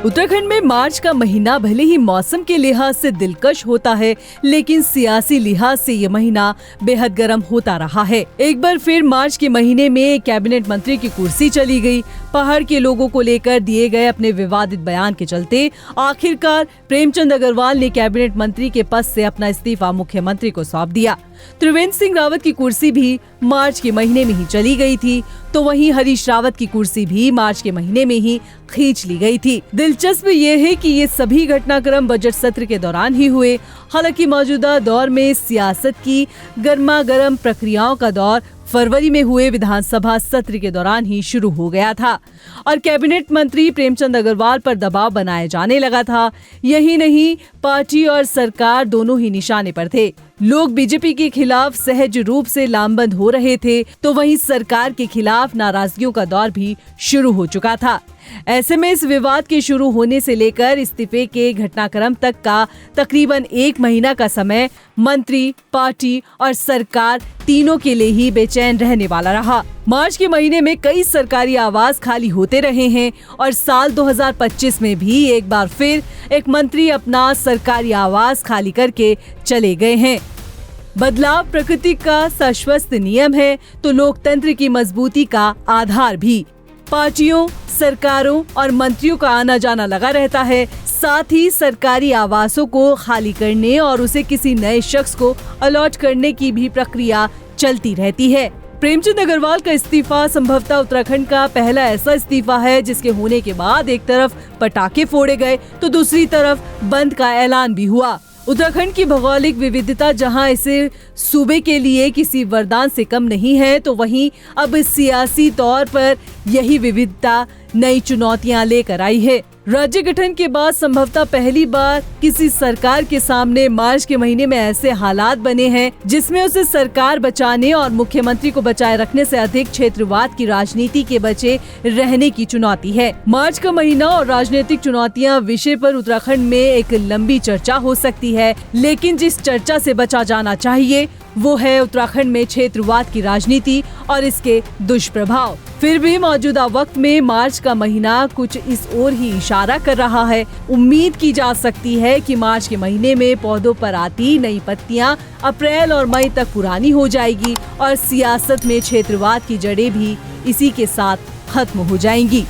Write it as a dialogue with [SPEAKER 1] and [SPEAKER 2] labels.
[SPEAKER 1] उत्तराखंड में मार्च का महीना भले ही मौसम के लिहाज से दिलकश होता है, लेकिन सियासी लिहाज से ये महीना बेहद गर्म होता रहा है। एक बार फिर मार्च के महीने में कैबिनेट मंत्री की कुर्सी चली गई। पहाड़ के लोगों को लेकर दिए गए अपने विवादित बयान के चलते आखिरकार प्रेमचंद अग्रवाल ने कैबिनेट मंत्री के पद से अपना इस्तीफा मुख्यमंत्री को सौंप दिया। त्रिवेंद्र सिंह रावत की कुर्सी भी मार्च के महीने में ही चली गई थी, तो वहीं हरीश रावत की कुर्सी भी मार्च के महीने में ही खींच ली गई थी। दिलचस्प ये है कि ये सभी घटनाक्रम बजट सत्र के दौरान ही हुए। हालांकि मौजूदा दौर में सियासत की गर्मागर्म प्रक्रियाओं का दौर फरवरी में हुए विधानसभा सत्र के दौरान ही शुरू हो गया था और कैबिनेट मंत्री प्रेमचंद अग्रवाल पर दबाव बनाया जाने लगा था। यही नहीं, पार्टी और सरकार दोनों ही निशाने पर थे। लोग बीजेपी के खिलाफ सहज रूप से लामबंद हो रहे थे, तो वहीं सरकार के खिलाफ नाराजगियों का दौर भी शुरू हो चुका था। ऐसे में इस विवाद के शुरू होने से लेकर इस्तीफे के घटनाक्रम तक का तकरीबन 1 महीना का समय मंत्री, पार्टी और सरकार तीनों के लिए ही बेचैन रहने वाला रहा। मार्च के महीने में कई सरकारी आवास खाली होते रहे हैं और साल 2025 में भी एक बार फिर एक मंत्री अपना सरकारी आवास खाली करके चले गए हैं। बदलाव प्रकृति का शाश्वत नियम है, तो लोकतंत्र की मजबूती का आधार भी। पार्टियों, सरकारों और मंत्रियों का आना जाना लगा रहता है। साथ ही सरकारी आवासों को खाली करने और उसे किसी नए शख्स को अलॉट करने की भी प्रक्रिया चलती रहती है। प्रेमचंद अग्रवाल का इस्तीफा संभवतः उत्तराखंड का पहला ऐसा इस्तीफा है जिसके होने के बाद एक तरफ पटाखे फोड़े गए तो दूसरी तरफ बंद का ऐलान भी हुआ। उत्तराखंड की भौगोलिक विविधता जहां इसे सूबे के लिए किसी वरदान से कम नहीं है, तो वहीं अब सियासी तौर पर यही विविधता नई चुनौतियां लेकर आई है। राज्य गठन के बाद संभवतः पहली बार किसी सरकार के सामने मार्च के महीने में ऐसे हालात बने हैं जिसमें उसे सरकार बचाने और मुख्यमंत्री को बचाए रखने से अधिक क्षेत्रवाद की राजनीति के बचे रहने की चुनौती है। मार्च का महीना और राजनीतिक चुनौतियां विषय पर उत्तराखंड में एक लंबी चर्चा हो सकती है, लेकिन जिस चर्चा से बचा जाना चाहिए वो है उत्तराखंड में क्षेत्रवाद की राजनीति और इसके दुष्प्रभाव। फिर भी मौजूदा वक्त में मार्च का महीना कुछ इस ओर ही इशारा कर रहा है। उम्मीद की जा सकती है कि मार्च के महीने में पौधों पर आती नई पत्तियां अप्रैल और मई तक पुरानी हो जाएगी और सियासत में क्षेत्रवाद की जड़ें भी इसी के साथ खत्म हो जाएंगी।